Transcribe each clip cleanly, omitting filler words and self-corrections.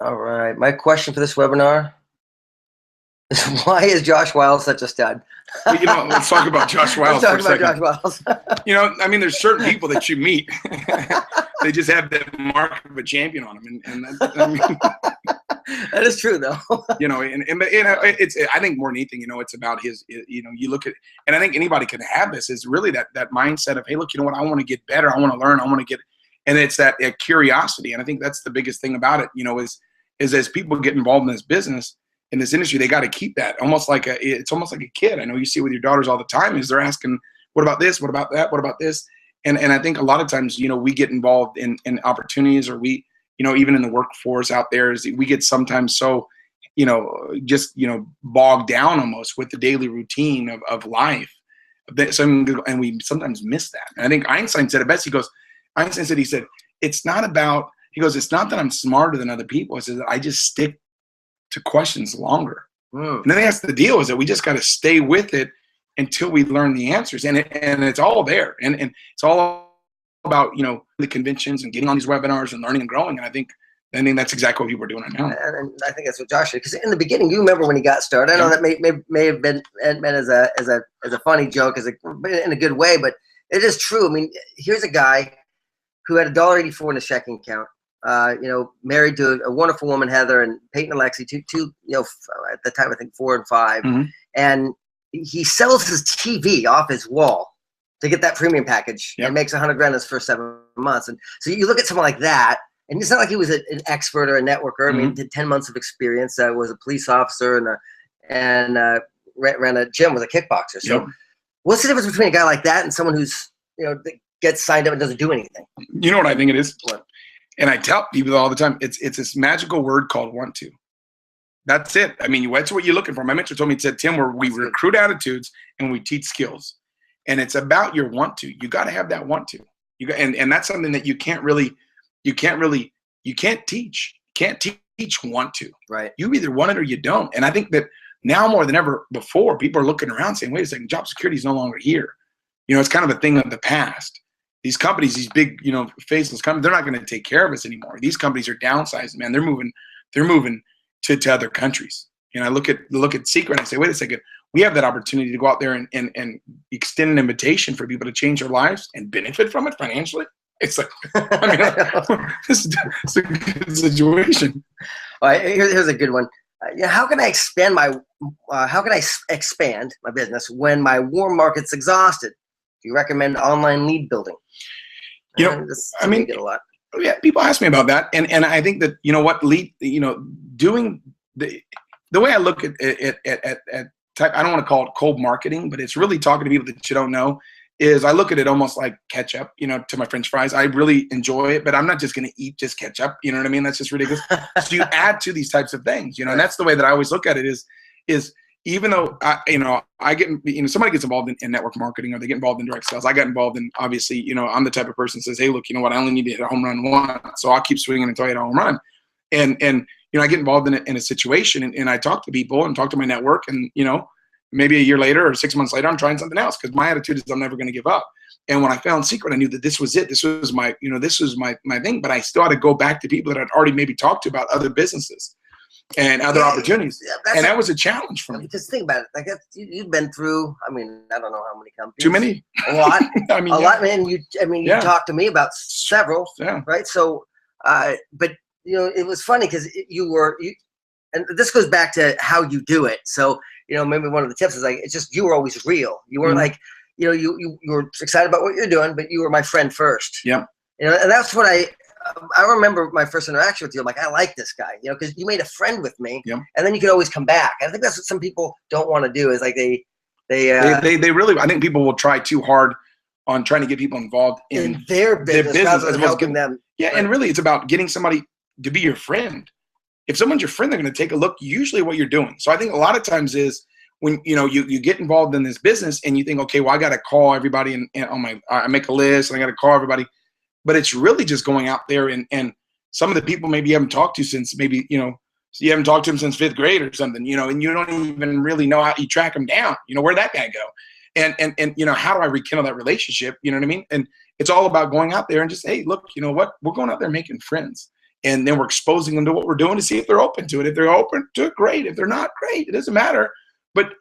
All right. My question for this webinar is why is Josh Wiles such a stud? Well, let's talk about Josh Wiles Let's for a talk second. about Josh Wiles. I mean, there's certain people that you meet, they just have that mark of a champion on them, and I mean, that is true, though. It's I think more than anything, it's about his. You look at, and I think anybody can have this. Is really that mindset of, hey, look, you know what, I want to get better, I want to learn, I want to get, and it's that curiosity, and I think that's the biggest thing about it. Is as people get involved in this business, in this industry, they got to keep that it's almost like a kid. I know you see with your daughters all the time, is they're asking, what about this? What about that? What about this? And I think a lot of times, we get involved in opportunities, or we, even in the workforce out there, is we get sometimes so, just, bogged down almost with the daily routine of life. And we sometimes miss that. And I think Einstein said it best. He said, it's not that I'm smarter than other people. He says, I just stick to questions longer. And then that's the deal, is that we just got to stay with it until we learn the answers. And it's all there. And it's all about, the conventions and getting on these webinars and learning and growing. And I think that's exactly what people are doing right now. And I think that's what Josh did. Because in the beginning, you remember when he got started. I know that may have been meant as a funny joke, in a good way, but it is true. I mean, here's a guy who had $1.84 in his checking account. Married to a wonderful woman, Heather, and Peyton and Lexi, two at the time, I think 4 and 5. Mm-hmm. And he sells his TV off his wall to get that premium package. Yep. And makes $100,000 his first 7 months. And so you look at someone like that, and it's not like he was an expert or a networker. I mean, he did 10 months of experience, was a police officer and ran a gym, was a kickboxer. So what's the difference between a guy like that and someone who's, that gets signed up and doesn't do anything? You know what I think it is? What? And I tell people all the time, it's this magical word called want to. That's it. I mean, that's what you're looking for. My mentor told me, he said, Tim, we recruit attitudes and we teach skills. And it's about your want to. You got to have that want to. And that's something that you can't teach. You can't teach want to. Right. You either want it or you don't. And I think that now more than ever before, people are looking around saying, wait a second, job security is no longer here. It's kind of a thing of the past. These companies, these big, faceless companies, they're not going to take care of us anymore. These companies are downsizing, man. They're moving to other countries. I look at Secret and I say, wait a second, we have that opportunity to go out there and extend an invitation for people to change their lives and benefit from it financially. It's like, it's a good situation. All right, here's a good one. How can I expand my business when my warm market's exhausted? Do you recommend online lead building? Get a lot. Yeah, people ask me about that, and I think that doing the way I look at type, I don't want to call it cold marketing, but it's really talking to people that you don't know. Is I look at it almost like ketchup, to my French fries. I really enjoy it, but I'm not just going to eat just ketchup. You know what I mean? That's just ridiculous. So you add to these types of things, and that's the way that I always look at it. Is even though I get, somebody gets involved in network marketing, or they get involved in direct sales. I got involved in, obviously, I'm the type of person that says, hey, look, you know what? I only need to hit a home run once, so I'll keep swinging until I hit a home run. And I get involved in a situation, and I talk to people and talk to my network, and maybe a year later or 6 months later, I'm trying something else, because my attitude is I'm never going to give up. And when I found Secret, I knew that this was it. This was my, this was my thing. But I still had to go back to people that I'd already maybe talked to about other businesses and other opportunities. And that was a challenge for me. Just think about it. Like, you've been through, I don't know how many companies. Too many. A lot. A lot, man. You talked to me about several, right? So, but it was funny because and this goes back to how you do it. So, maybe one of the tips is it's just, you were always real. You weren't you were excited about what you're doing, but you were my friend first. Yeah. And that's what I remember my first interaction with you. I'm like, I like this guy, because you made a friend with me, and then you could always come back. I think that's what some people don't want to do, is they really, I think people will try too hard on trying to get people involved in their business rather than helping them. Yeah. Right. And really it's about getting somebody to be your friend. If someone's your friend, they're going to take a look usually at what you're doing. So I think a lot of times is when, you get involved in this business and you think, okay, well, I got to call everybody and I make a list and I got to call everybody. But it's really just going out there and some of the people maybe you haven't talked to since maybe, you haven't talked to them since 5th grade or something, and you don't even really know how you track them down. Where'd that guy go? And how do I rekindle that relationship? You know what I mean? And it's all about going out there and just, hey, look, you know what? We're going out there making friends. And then we're exposing them to what we're doing to see if they're open to it. If they're open to it, great. If they're not, great. It doesn't matter. But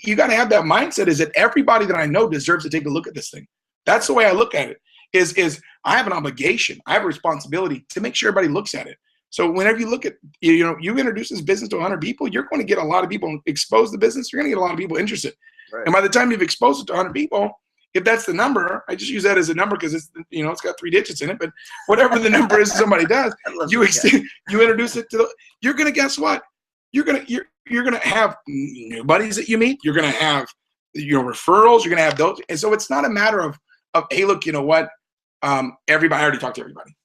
you got to have that mindset is that everybody that I know deserves to take a look at this thing. That's the way I look at it, is I have an obligation. I have a responsibility to make sure everybody looks at it. So whenever you look at, you introduce this business to 100 people, you're going to get a lot of people exposed to the business. You're going to get a lot of people interested. Right. And by the time you've exposed it to 100 people, if that's the number, I just use that as a number because it's, it's got 3 digits in it, but whatever the number is somebody does, you introduce it to, you're going to, guess what? You're going to have new buddies that you meet. You're going to have referrals. You're going to have those. And so it's not a matter of, hey, look, you know what? Everybody, I already talked to everybody.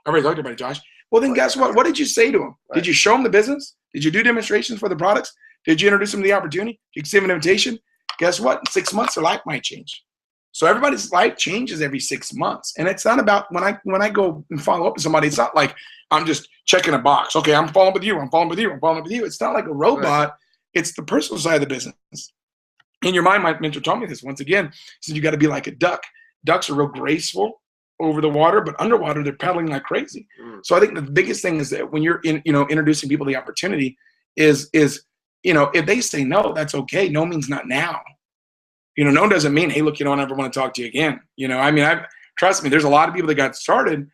I already talked to everybody, Josh. Well, then guess what? What did you say to them? Right. Did you show them the business? Did you do demonstrations for the products? Did you introduce them to the opportunity? Did you give them an invitation? Guess what? In 6 months, their life might change. So everybody's life changes every 6 months. And it's not about when I go and follow up with somebody, it's not like I'm just checking a box. Okay, I'm following up with you. I'm following up with you. I'm following up with you. It's not like a robot. Right. It's the personal side of the business. In your mind, my mentor told me this once again. He said, you got to be like a duck. Ducks are real graceful over the water, but underwater, they're paddling like crazy. So I think the biggest thing is that when you're introducing people to the opportunity is if they say no, that's okay. No means not now. No doesn't mean, hey, look, I never want to talk to you again. Trust me, there's a lot of people that got started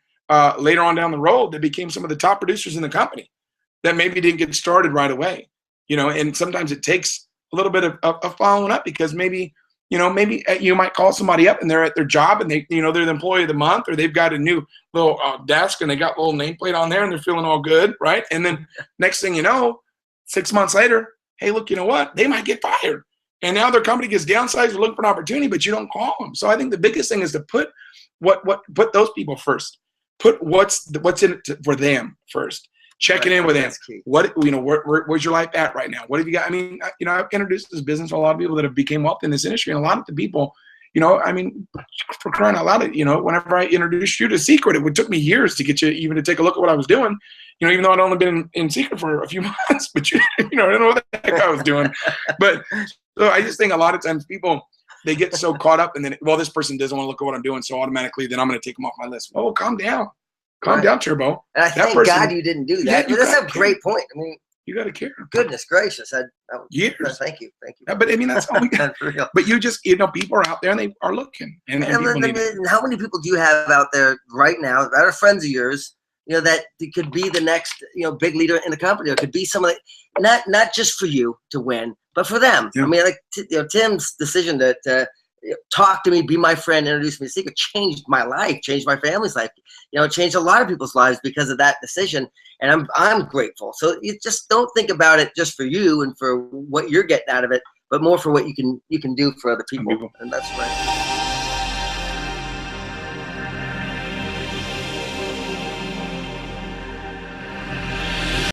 later on down the road that became some of the top producers in the company that maybe didn't get started right away. And sometimes it takes a little bit of following up because maybe you might call somebody up and they're at their job and they're the employee of the month, or they've got a new little desk and they got a little nameplate on there and they're feeling all good, right? And then next thing you know, 6 months later, hey, look, you know what? They might get fired. And now their company gets downsized, they're looking for an opportunity, but you don't call them. So I think the biggest thing is to put put those people first. Put what's in it for them first. Checking in with them. Where's your life at right now? What have you got? I mean, I've introduced this business to a lot of people that have became wealthy in this industry, and a lot of the people, for crying out loud, whenever I introduced you to Secret, it took me years to get you even to take a look at what I was doing. Even though I'd only been in Secret for a few months, but I don't know what the heck I was doing. But so I just think a lot of times people, they get so caught up and then, well, this person doesn't want to look at what I'm doing, so automatically then I'm going to take them off my list. Oh, calm down. Calm down, Turbo. And I thank God you didn't do that. That's a great point. I mean, you got to care. Goodness gracious. Years. Thank you. Yeah, but I mean, that's all we got. But you just, people are out there and they are looking. And how many people do you have out there right now that are friends of yours, that could be the next, big leader in the company, or could be someone that, not just for you to win, but for them. Yeah. I mean, like, Tim's decision to talk to me, be my friend, introduce me to Secret changed my life, changed my family's life, changed a lot of people's lives because of that decision. And I'm grateful. So you just don't think about it just for you and for what you're getting out of it, but more for what you can do for other people. And that's right.